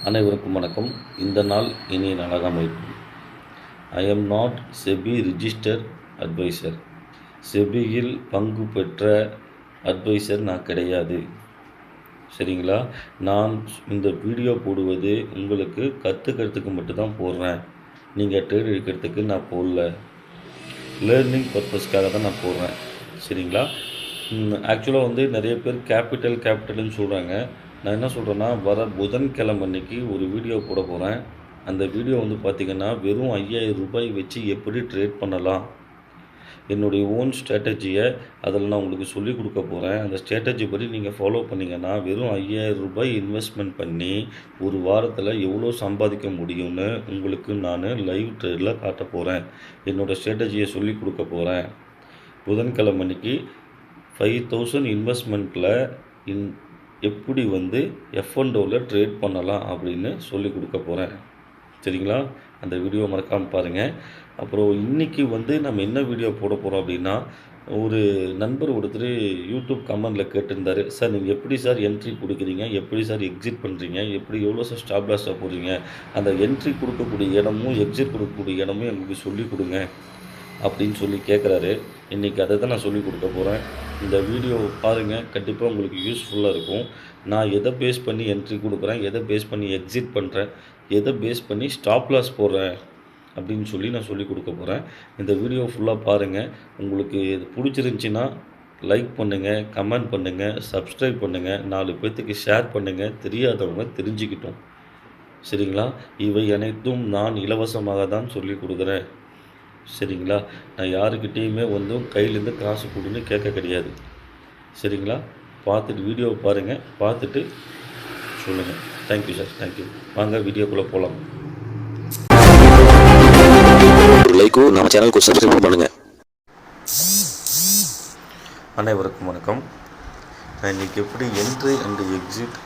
அனைவருக்கும் வணக்கம். இந்த நாள் இனிய நாளாக அமைக்கும். I am not SEBI register advisor. செபியில் பங்கு பெற்ற அட்வைசர் நான் கிடையாது. சரிங்களா? நான் இந்த வீடியோ போடுவது உங்களுக்கு கற்றுக்கிறதுக்கு மட்டும்தான் போடுறேன். நீங்கள் ட்ரேட் எடுக்கிறதுக்கு நான் போடல. லேர்னிங் பர்பஸ்க்காக தான் நான் போடுறேன். சரிங்களா? ஆக்சுவலாக நிறைய பேர் கேபிட்டல்னு சொல்கிறாங்க. நான் என்ன சொல்கிறேன்னா, வர புதன்கிழமை அன்னைக்கு ஒரு வீடியோ போட போகிறேன். அந்த வீடியோ பார்த்திங்கன்னா, வெறும் ரூ. 5000 வச்சு எப்படி ட்ரேட் பண்ணலாம், என்னுடைய ஓன் ஸ்ட்ராட்டஜியை அதில் நான் உங்களுக்கு சொல்லிக் கொடுக்க போகிறேன். அந்த ஸ்ட்ராட்டஜி படி நீங்கள் ஃபாலோ பண்ணிங்கன்னா, வெறும் ரூ. 5000 இன்வெஸ்ட்மெண்ட் பண்ணி ஒரு வாரத்தில் எவ்வளோ சம்பாதிக்க முடியும்னு உங்களுக்கு நான் லைவ் ட்ரேடில் காட்ட போகிறேன். என்னோடய ஸ்ட்ராட்டஜியை சொல்லிக் கொடுக்க போகிறேன். புதன்கிழமை அன்னைக்கு 5000 இன்வெஸ்ட்மெண்ட்டில் எப்படி F&Oவில் ட்ரேட் பண்ணலாம் அப்படின்னு சொல்லி கொடுக்க போகிறேன். சரிங்களா? அந்த வீடியோ மறக்காமல் பாருங்கள். அப்புறம் இன்றைக்கி நம்ம என்ன வீடியோ போட போகிறோம் அப்படின்னா, ஒரு நண்பர் ஒருத்தர் யூடியூப் கமெண்டில் கேட்டிருந்தார், சார் நீங்கள் எப்படி சார் என்ட்ரி கொடுக்குறீங்க, எப்படி சார் எக்ஸிட் பண்ணுறீங்க, எவ்வளோ சார் ஸ்டாப் லாஸாக போடுறீங்க, அந்த என்ட்ரி கொடுக்கக்கூடிய இடமும் எக்ஸிட் கொடுக்கக்கூடிய இடமும் எங்களுக்கு சொல்லிக் கொடுங்க அப்படின்னு சொல்லி கேட்குறாரு. இன்றைக்கி அதை தான் நான் சொல்லிக் கொடுக்க போகிறேன். இந்த வீடியோ பாருங்கள், கண்டிப்பாக உங்களுக்கு யூஸ்ஃபுல்லாக இருக்கும். நான் எதை பேஸ் பண்ணி என்ட்ரி கொடுக்குறேன், எதை பேஸ் பண்ணி எக்ஸிட் பண்ணுறேன், எதை பேஸ் பண்ணி ஸ்டாப் லாஸ் போடுறேன் அப்படின்னு சொல்லி நான் சொல்லிக் கொடுக்க போகிறேன். இந்த வீடியோ ஃபுல்லாக பாருங்கள். உங்களுக்கு இது பிடிச்சிருந்துச்சின்னா லைக் பண்ணுங்கள், கமெண்ட் பண்ணுங்கள், சப்ஸ்கிரைப் பண்ணுங்கள், 4 பேர்த்துக்கு ஷேர் பண்ணுங்கள், தெரியாதவங்க தெரிஞ்சுக்கிட்டோம். சரிங்களா? இவை அனைத்தும் நான் இலவசமாக தான் சொல்லிக் கொடுக்குறேன். சரிங்களா? நான் யாருக்கிட்டேயுமே கையிலேருந்து காசு கொடுன்னு கேட்க கிடையாது. சரிங்களா? பார்த்துட்டு வீடியோவை பாருங்கள், பார்த்துட்டு சொல்லுங்கள். Thank you sir, thank you. வாங்க வீடியோக்குள்ளே போகலாம். ஒரு லைக்கும் நம்ம சேனலுக்கு சப்ஸ்கிரைப் பண்ணுங்கள். அனைவருக்கும் வணக்கம். நான் இன்றைக்கி எப்படி entry and exit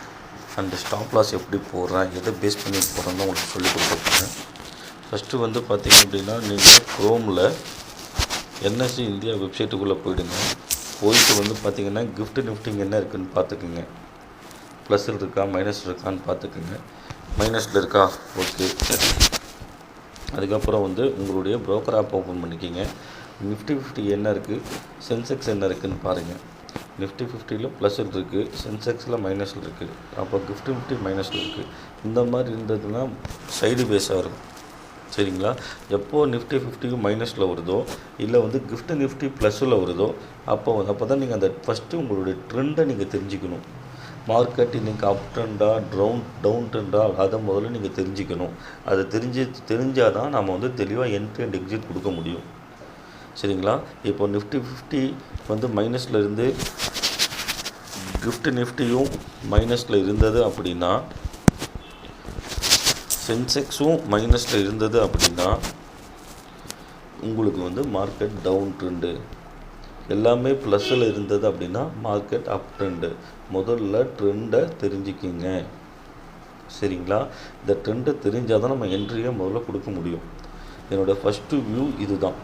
and stop loss எப்படி போடுறேன், எதை பேஸ் பண்ணி போடுறேன்னு உங்களுக்கு சொல்லிக் கொடுக்க போகிறேன். ஃபஸ்ட்டு பார்த்திங்க அப்படின்னா, நீங்கள் க்ரோமில் என்எஸ்சி இந்தியா வெப்சைட்டுக்குள்ளே போயிடுங்க. போயிட்டு பார்த்திங்கன்னா கிஃப்ட் நிஃப்டிங் என்ன இருக்குதுன்னு பார்த்துக்குங்க. ப்ளஸில் இருக்கா மைனஸ் இருக்கான்னு பார்த்துக்குங்க. மைனஸில் இருக்கா, ஓகே. அதுக்கப்புறம் உங்களுடைய ப்ரோக்கர் ஆப் ஓப்பன் பண்ணிக்கிங்க. நிஃப்டி 50 என்ன இருக்குது, சென்செக்ஸ் என்ன இருக்குதுன்னு பாருங்கள். நிஃப்டி 50ல் ப்ளஸில் இருக்குது, சென்செக்ஸில் மைனஸில் இருக்குது. அப்போ கிஃப்ட் நிஃப்டி மைனஸில் இருக்குது. இந்த மாதிரி இருந்ததுன்னா சைடு பேஸாக இருக்கும். சரிங்களா? எப்போது நிஃப்டி 50 மைனஸில் வருதோ, இல்லை கிஃப்ட் நிஃப்டி ப்ளஸில் வருதோ, அப்போ தான் நீங்கள் அந்த ஃபஸ்ட்டு உங்களுடைய ட்ரெண்டை நீங்கள் தெரிஞ்சுக்கணும். மார்க்கெட் இன்றைக்கி அப் ட்ரெண்டா டவுன் ட்ரெண்டா, அதை முதல்ல நீங்கள் தெரிஞ்சுக்கணும். அதை தெரிஞ்சால் தான் நம்ம தெளிவாக என்ட்ரி அண்ட் எக்ஸிட் கொடுக்க முடியும். சரிங்களா? இப்போ நிஃப்டி 50 மைனஸில் இருந்து கிஃப்ட் நிஃப்டியும் மைனஸில் இருந்தது அப்படின்னா, சென்செக்ஸும் மைனஸில் இருந்தது அப்படின்னா, உங்களுக்கு மார்க்கெட் டவுன் ட்ரெண்டு. எல்லாமே ப்ளஸில் இருந்தது அப்படின்னா மார்க்கெட் அப் ட்ரெண்டு. முதல்ல ட்ரெண்டை தெரிஞ்சுக்கிங்க. சரிங்களா? இந்த ட்ரெண்டை தெரிஞ்சால் தான் நம்ம என்ட்ரியை முதல்ல கொடுக்க முடியும். என்னோடய ஃபஸ்ட்டு வியூ இது தான்.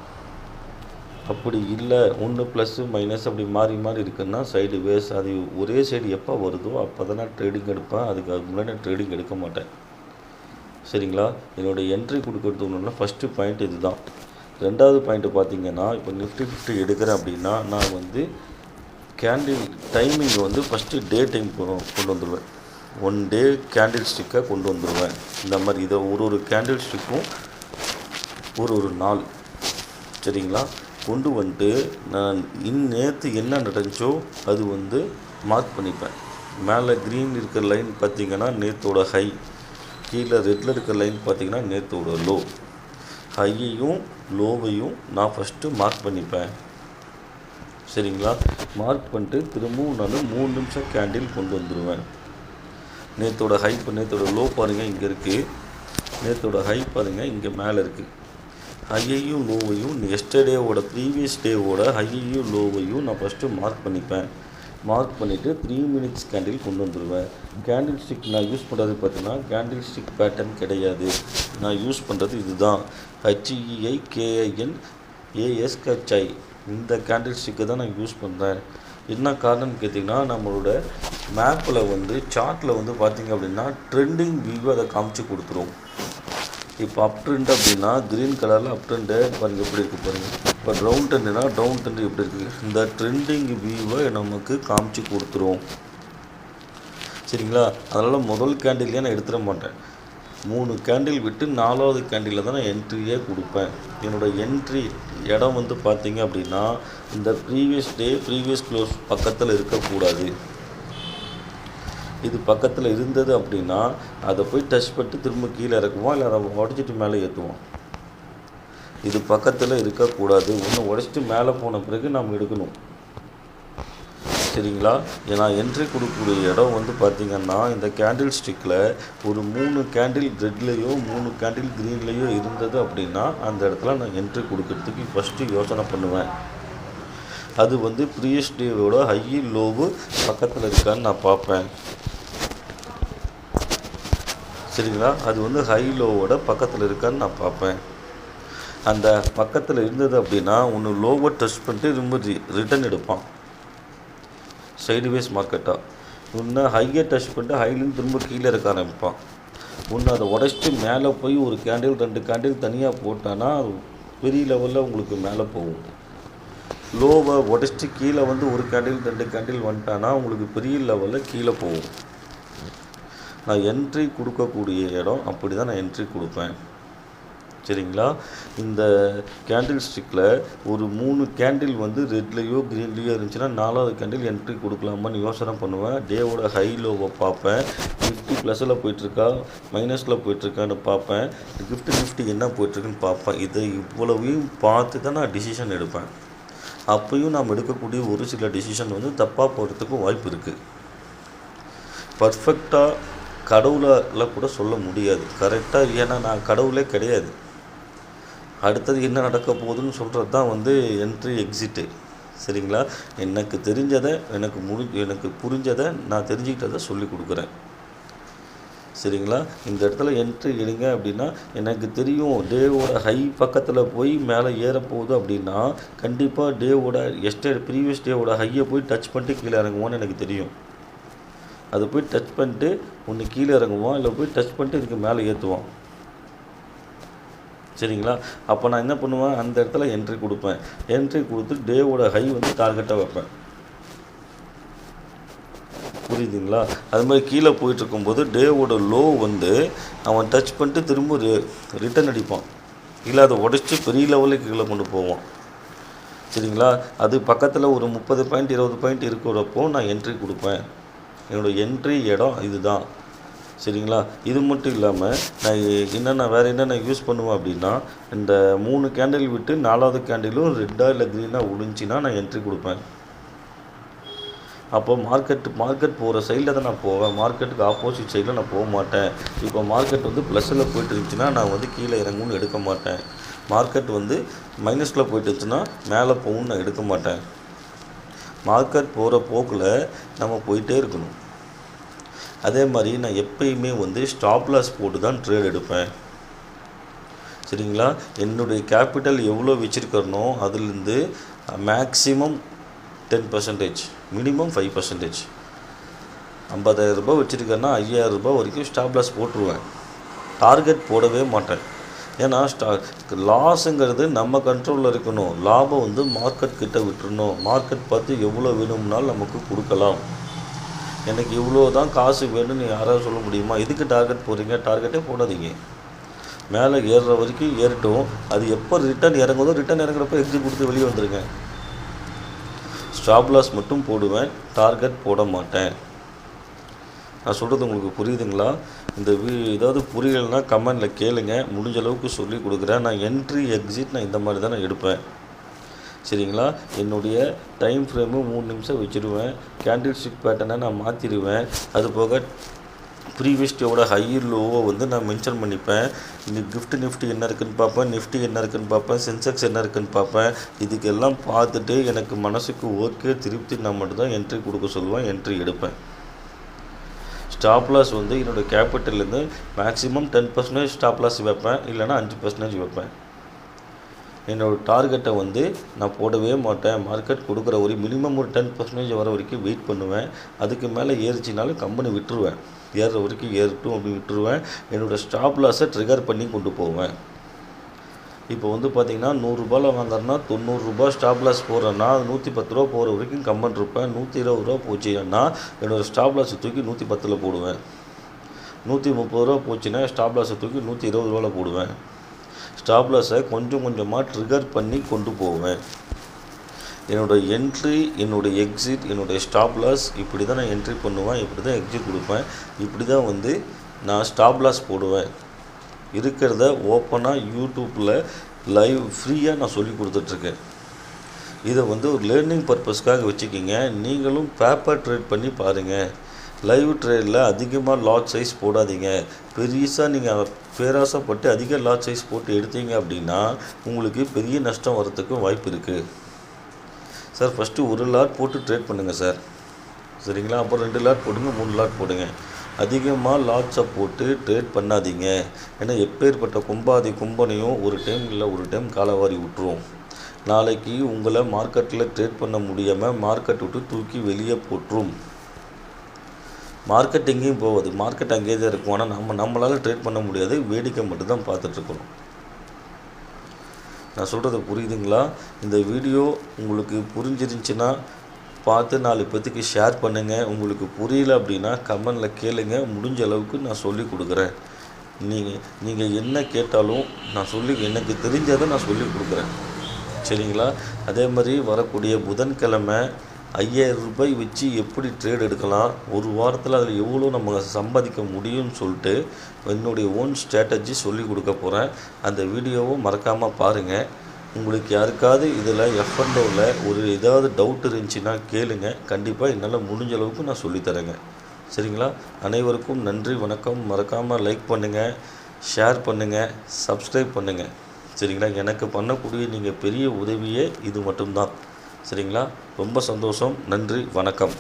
அப்படி இல்லை, ஒன்று ப்ளஸ்ஸு மைனஸ் அப்படி மாறி இருக்குன்னா சைடு வேஸ். அது ஒரே சைடு எப்போ வருதோ அப்போ தான் நான் ட்ரேடிங் எடுப்பேன். அதுக்கு முன்னாடி நான் ட்ரேடிங் எடுக்க மாட்டேன். சரிங்களா? என்னுடைய என்ட்ரி கொடுக்கறது ஒன்றுனா ஃபஸ்ட்டு பாயிண்ட் இது தான். ரெண்டாவது பாயிண்ட்டு பார்த்திங்கன்னா, இப்போ நிஃப்டி 50 எடுக்கிறேன் அப்படின்னா, நான் candle timing first day time கொண்டு வந்துடுவேன். 1 டே கேண்டில் ஸ்டிக்கை கொண்டு வந்துடுவேன். இந்த மாதிரி இதை ஒரு கேண்டில் ஸ்டிக்கும் ஒரு நாள். சரிங்களா? கொண்டு வந்துட்டு நான் நேற்று என்ன நடந்துச்சோ அது மார்க் பண்ணிப்பேன். மேலே க்ரீன் இருக்கிற லைன் பார்த்திங்கன்னா நேற்றோட ஹை, கீழே ரெட்டில் இருக்கிற லைன் பார்த்திங்கன்னா நேற்றோட லோ. ஹையையும் லோவையும் நான் ஃபஸ்ட்டு மார்க் பண்ணிப்பேன். சரிங்களா? மார்க் பண்ணிட்டு திரும்பவும் நான் 3 நிமிஷம் கேண்டில் கொண்டு வந்துடுவேன். நேற்றோட ஹை, இப்போ நேற்றோட லோ பாருங்கள் இங்கே இருக்குது, நேற்றோட ஹை பாருங்கள் இங்கே மேலே இருக்குது. ஹையையும் லோவையும் எஸ்டர்டேவோட ப்ரீவியஸ் டேவோட ஹையையும் லோவையும் நான் ஃபஸ்ட்டு மார்க் பண்ணிப்பேன். மார்க் பண்ணிவிட்டு 3 மினிட்ஸ் கேண்டில் கொண்டு வந்துடுவேன். கேண்டில் ஸ்டிக் நான் யூஸ் பண்ணுறது பார்த்தீங்கன்னா கேண்டில் ஸ்டிக் பேட்டர்ன் கிடையாது. நான் யூஸ் பண்ணுறது இது தான், HEIKINASHI. இந்த கேண்டில் ஸ்டிக்கை தான் நான் யூஸ் பண்ணுறேன். என்ன காரணம்னு கேட்டிங்கன்னா, நம்மளோட மேப்பில் வந்து சார்ட்டில் வந்து பார்த்திங்க அப்படின்னா ட்ரெண்டிங் வியூவை அதை காமிச்சு கொடுத்துரும். இப்போ அப் ட்ரெண்ட் அப்படின்னா க்ரீன் கலரில் அப் ட்ரெண்டு பாருங்கள் எப்படி இருக்குது பாருங்கள். இப்போ டவுன் ட்ரெண்டுனா டவுன் ட்ரெண்டு எப்படி இருக்குது, இந்த ட்ரெண்டிங் வியூவை நமக்கு காமிச்சு கொடுத்துரும். சரிங்களா? அதனால் முதல் கேண்டில்லையே நான் எடுத்துட மாட்டேன். 3 கேண்டில் விட்டு 4வது கேண்டிலில் தான் நான் என்ட்ரியே கொடுப்பேன். என்னோடய என்ட்ரி இடம் வந்து பார்த்திங்க அப்படின்னா இந்த ப்ரீவியஸ் க்ளோஸ் பக்கத்தில் இருக்கக்கூடாது. இது பக்கத்தில் இருந்தது அப்படின்னா அதை போய் டச் பண்ணிட்டு திரும்ப கீழே இறக்குவோம், இல்லை அதை உடச்சிட்டு மேலே ஏற்றுவோம். இது பக்கத்தில் இருக்கக்கூடாது. ஒன்று உடச்சிட்டு மேலே போன பிறகு நம்ம எடுக்கணும். சரிங்களா? ஏன்னா என்ட்ரி கொடுக்கக்கூடிய இடம் வந்து பார்த்திங்கன்னா இந்த கேண்டில் ஸ்டிக்கில் ஒரு 3 கேண்டில் ரெட்லேயோ 3 கேண்டில் க்ரீன்லேயோ இருந்தது அப்படின்னா அந்த இடத்துல நான் என்ட்ரி கொடுக்கறதுக்கு ஃபஸ்ட்டு யோசனை பண்ணுவேன். அது வந்து ப்ரீவியஸ் டேவோட ஹை லோவு பக்கத்தில் இருக்கான்னு நான் பார்ப்பேன். சரிங்களா? அது வந்து ஹை லோவோட பக்கத்தில் இருக்கான்னு நான் பார்ப்பேன். அந்த பக்கத்தில் இருந்தது அப்படின்னா ஒன்று லோவை டச் பண்ணிட்டு ரொம்ப ரிட்டர்ன் எடுப்பான் சைடுவேஸ் மார்க்கெட்டாக. ஒன்று ஹையை டச் பண்ணிட்டு ஹைலேருந்து திரும்ப கீழே இருக்க ஆரம்பிப்பான். ஒன்று அதை உடச்சிட்டு மேலே போய் ஒரு கேண்டில் 2 கேண்டில் தனியாக போட்டான்னா அது பெரிய லெவலில் உங்களுக்கு மேலே போகும். லோவை உடச்சிட்டு கீழே வந்து ஒரு கேண்டில் 2 கேண்டில் வந்துட்டான்னா உங்களுக்கு பெரிய லெவலில் கீழே போகும். நான் என்ட்ரி கொடுக்கக்கூடிய இடம் அப்படி தான் நான் என்ட்ரி கொடுப்பேன். சரிங்களா? இந்த கேண்டில் ஸ்டிக்கில் ஒரு 3 கேண்டில் வந்து ரெட்லேயோ க்ரீன்லேயோ இருந்துச்சுன்னா 4வது கேண்டில் என்ட்ரி கொடுக்கலாமான்னு யோசனை பண்ணுவேன். டேவோட ஹை லோவை பார்ப்பேன். நிஃப்டி ப்ளஸில் போயிட்டுருக்கா மைனஸில் போயிட்டுருக்கான்னு பார்ப்பேன். நிஃப்டி என்ன போயிட்டுருக்குன்னு பார்ப்பேன். இதை இவ்வளவையும் பார்த்து தான் நான் டிசிஷன் எடுப்பேன். அப்பையும் நாம் எடுக்கக்கூடிய ஒரு சில டிசிஷன் வந்து தப்பாக போகிறதுக்கும் வாய்ப்பு இருக்குது. பர்ஃபெக்டாக கடவுளால் கூட சொல்ல முடியாது கரெக்டாக. ஏன்னா நான் கடவுளே கிடையாது. அடுத்தது என்ன நடக்க போகுதுன்னு சொல்கிறது தான் வந்து என்ட்ரி எக்ஸிட்டு. சரிங்களா? எனக்கு தெரிஞ்சதை எனக்கு புரிஞ்சதை நான் தெரிஞ்சுக்கிட்டதை சொல்லி கொடுக்குறேன். சரிங்களா? இந்த இடத்துல என்ட்ரி எடுங்க அப்படின்னா எனக்கு தெரியும் டேவோட ஹை பக்கத்தில் போய் மேலே ஏறப்போகுது அப்படின்னா கண்டிப்பாக டேவோட ப்ரீவியஸ் டேவோட ஹையை போய் டச் பண்ணிட்டு கீழே இறங்குவோன்னு எனக்கு தெரியும். அதை போய் டச் பண்ணிட்டு ஒன்று கீழே இறங்குவோம், இல்லை போய் டச் பண்ணிட்டு இதுக்கு மேலே ஏற்றுவோம். சரிங்களா? அப்போ நான் என்ன பண்ணுவேன், அந்த இடத்துல என்ட்ரி கொடுப்பேன். என்ட்ரி கொடுத்து டேவோட ஹை வந்து டார்கெட்டாக வைப்பேன். புரியுதுங்களா? அது மாதிரி கீழே போயிட்டுருக்கும்போது டேவோட லோ வந்து அவன் டச் பண்ணிட்டு திரும்ப ரிட்டர்ன் அடிப்பான், இல்லை அதை உடச்சி பெரிய லெவலுக்கு கீழே கொண்டு போவான். சரிங்களா? அது பக்கத்தில் ஒரு 30 பாயிண்ட் 20 பாயிண்ட் இருக்கிறப்போ நான் என்ட்ரி கொடுப்பேன். என்னோடய என்ட்ரி இடம் இதுதான். சரிங்களா? இது மட்டும் இல்லாமல் நான் வேறு என்னென்ன யூஸ் பண்ணுவேன் அப்படின்னா இந்த 3 கேண்டில் விட்டு 4வது கேண்டிலும் ரெட்டாக இல்லை க்ரீனாக ஒழிஞ்சின்னா நான் என்ட்ரி கொடுப்பேன். அப்போ மார்க்கெட் போகிற சைடில் தான் நான் போவேன். மார்க்கெட்டுக்கு ஆப்போசிட் சைடில் நான் போக மாட்டேன். இப்போ மார்க்கெட் வந்து ப்ளஸில் போய்ட்டு இருந்துச்சுன்னா நான் வந்து கீழே இறங்குன்னு எடுக்க மாட்டேன். மார்க்கெட் வந்து மைனஸில் போய்ட்டு இருந்துச்சுன்னா மேலே போகும்னு நான் எடுக்க மாட்டேன். மார்க்கெட் போகிற போக்கில் நம்ம போயிட்டே இருக்கணும். அதே மாதிரி நான் எப்பயுமே வந்து ஸ்டாப் லாஸ் போட்டு தான் ட்ரேட் எடுப்பேன். சரிங்களா? என்னுடைய கேபிட்டல் எவ்வளோ வச்சுருக்கறனோ அதுலேருந்து மேக்ஸிமம் 10%, மினிமம் 5%. 50,000 ரூபாய் வச்சுருக்கேன்னா 5,000 ரூபாய் வரைக்கும் ஸ்டாப் லாஸ் போட்டுருவேன். டார்கெட் போடவே மாட்டேன். ஏன்னா லாஸுங்கிறது நம்ம கண்ட்ரோலில் இருக்கணும். லாபம் வந்து மார்க்கெட் கிட்ட விட்டுறணும். மார்க்கெட் பார்த்து எவ்வளோ வேணும்னாலும் நமக்கு கொடுக்கலாம். எனக்கு இவ்வளோ தான் காசு வேணும்னு யாராவது சொல்ல முடியுமா? எதுக்கு டார்கெட் போடுறீங்க? டார்கெட்டே போடாதீங்க. மேலே ஏறுற வரைக்கும் ஏறட்டும். அது எப்போ ரிட்டர்ன் இறங்குதோ ரிட்டர்ன் இறங்குறப்போ எக்ஸிட் கொடுத்து வெளியே வந்துடுங்க. ஸ்டாப் லாஸ் மட்டும் போடுவேன், டார்கெட் போட மாட்டேன். நான் சொல்கிறது உங்களுக்கு புரியுதுங்களா? இந்த ஏதாவது புரியலைன்னா கமெண்டில் கேளுங்க. முடிஞ்ச அளவுக்கு சொல்லி கொடுக்குறேன். நான் என்ட்ரி எக்ஸிட் நான் இந்த மாதிரி தான் நான் எடுப்பேன். சரிங்களா? என்னுடைய டைம் ஃப்ரேமு 3 நிமிஷம் வச்சுருவேன். கேண்டில் ஸ்டிக் பேட்டர்னை நான் மாற்றிடுவேன். அது போக ப்ரீவியஸ் டேவோட ஹை லோவை வந்து நான் மென்ஷன் பண்ணிப்பேன். நிஃப்டி என்ன இருக்குதுன்னு பார்ப்பேன், நிஃப்டி என்ன இருக்குதுன்னு பார்ப்பேன், சென்செக்ஸ் என்ன இருக்குதுன்னு பார்ப்பேன். இதுக்கெல்லாம் பார்த்துட்டு எனக்கு மனசுக்கு ஓகே திருப்தி நான் மட்டும்தான் என்ட்ரி கொடுக்க சொல்லுவேன், என்ட்ரி எடுப்பேன். ஸ்டாப் லாஸ் வந்து என்னோடய கேபிட்டல்லேருந்து மேக்ஸிமம் 10% ஸ்டாப் லாஸ் வைப்பேன், இல்லைனா 5% வைப்பேன். என்னோடய டார்கெட்டை வந்து நான் போடவே மாட்டேன். மார்க்கெட் கொடுக்குற ஒரு மினிமம் ஒரு 10% வர வரைக்கும் வெயிட் பண்ணுவேன். அதுக்கு மேலே ஏறிச்சினாலும் கம்பெனி விட்டுருவேன். ஏறுற வரைக்கும் ஏறட்டும் அப்படின்னு விட்டுருவேன். என்னோடய ஸ்டாப் லாஸை ட்ரிகர் பண்ணி கொண்டு போவேன். இப்போ வந்து பார்த்திங்கன்னா ரூ. 100 வாங்குறேன்னா ரூ. 90 ஸ்டாப் லாஸ் போடுறேன்னா அது ரூ. 110 போகிற வரைக்கும் கம்பெனி இருப்பேன். ரூ. 120 போச்சுன்னா என்னோடய ஸ்டாப் லாஸை தூக்கி 110 போடுவேன். ரூ. 130 போச்சுன்னா ஸ்டாப் லாஸை தூக்கி ரூ. 120 போடுவேன். ஸ்டாப் லாஸை கொஞ்சம் கொஞ்சமாக ட்ரிகர் பண்ணி கொண்டு போவேன். என்னோடய என்ட்ரி, என்னோடய எக்ஸிட், என்னுடைய ஸ்டாப் லாஸ் இப்படி தான் நான் என்ட்ரி பண்ணுவேன். இப்படி தான் எக்ஸிட் கொடுப்பேன். இப்படி தான் வந்து நான் ஸ்டாப் லாஸ் போடுவேன். இருக்கிறத ஓப்பனாக யூடியூப்பில் லைவ் ஃப்ரீயாக நான் சொல்லி கொடுத்துட்ருக்கேன். இதை வந்து ஒரு லேர்னிங் பர்பஸ்க்காக வச்சுக்கிங்க. நீங்களும் பேப்பர் ட்ரேட் பண்ணி பாருங்கள். லைவ் ட்ரேடில் அதிகமாக லாட் சைஸ் போடாதீங்க. பெருசாக நீங்கள் பேராசைப்பட்டு அதிக லாட் சைஸ் போட்டு எடுத்தீங்க அப்படின்னா உங்களுக்கு பெரிய நஷ்டம் வரத்துக்கும் வாய்ப்பு இருக்குது. சார் ஃபஸ்ட்டு 1 லாட் போட்டு ட்ரேட் பண்ணுங்கள் சார், சரிங்களா? அப்புறம் 2 லாட் போடுங்க, 3 லாட் போடுங்க. அதிகமாக லாட்ஸை போட்டு ட்ரேட் பண்ணாதீங்க. ஏன்னா எப்பேற்பட்ட கும்பனையும் ஒரு டைம் இல்லை ஒரு டைம் காலவாரி விட்டுரும். நாளைக்கு உங்களை மார்க்கெட்டில் ட்ரேட் பண்ண முடியாமல் மார்க்கெட் விட்டு தூக்கி வெளியே போட்டுரும். மார்க்கெட் எங்கேயும் போகாது, மார்க்கெட் அங்கேயே தான் இருக்கும். ஆனால் நம்மளால் ட்ரேட் பண்ண முடியாது, வேடிக்கை மட்டும்தான் பார்த்துட்ருக்கணும். நான் சொல்கிறது புரியுதுங்களா? இந்த வீடியோ உங்களுக்கு புரிஞ்சிருந்துச்சுன்னா பார்த்து 4 பேத்துக்கு ஷேர் பண்ணுங்கள். உங்களுக்கு புரியல அப்படின்னா கமெண்டில் கேளுங்க. முடிஞ்ச அளவுக்கு நான் சொல்லி கொடுக்குறேன். நீங்கள் என்ன கேட்டாலும் நான் எனக்கு தெரிஞ்சதை நான் சொல்லி கொடுக்குறேன், சரிங்களா? அதே மாதிரி வரக்கூடிய புதன்கிழமை 5000 ரூபாய் வச்சு எப்படி ட்ரேட் எடுக்கலாம், ஒரு வாரத்தில் அதில் எவ்வளோ நம்ம சம்பாதிக்க முடியும்னு சொல்லிட்டு என்னுடைய ஓன் ஸ்ட்ராட்டஜி சொல்லி கொடுக்க போகிறேன். அந்த வீடியோவை மறக்காமல் பாருங்கள். உங்களுக்கு யாருக்காவது இதில் F&Oவில் ஒரு ஏதாவது டவுட் இருந்துச்சுன்னா கேளுங்க. கண்டிப்பாக என்னால் முடிஞ்ச அளவுக்கு நான் சொல்லித்தரேங்க, சரிங்களா? அனைவருக்கும் நன்றி, வணக்கம். மறக்காமல் லைக் பண்ணுங்கள், ஷேர் பண்ணுங்கள், சப்ஸ்கிரைப் பண்ணுங்கள், சரிங்களா? எனக்கு பண்ணக்கூடிய நீங்கள் பெரிய உதவியே இது மட்டும்தான், சரிங்களா? ரொம்ப சந்தோஷம். நன்றி, வணக்கம்.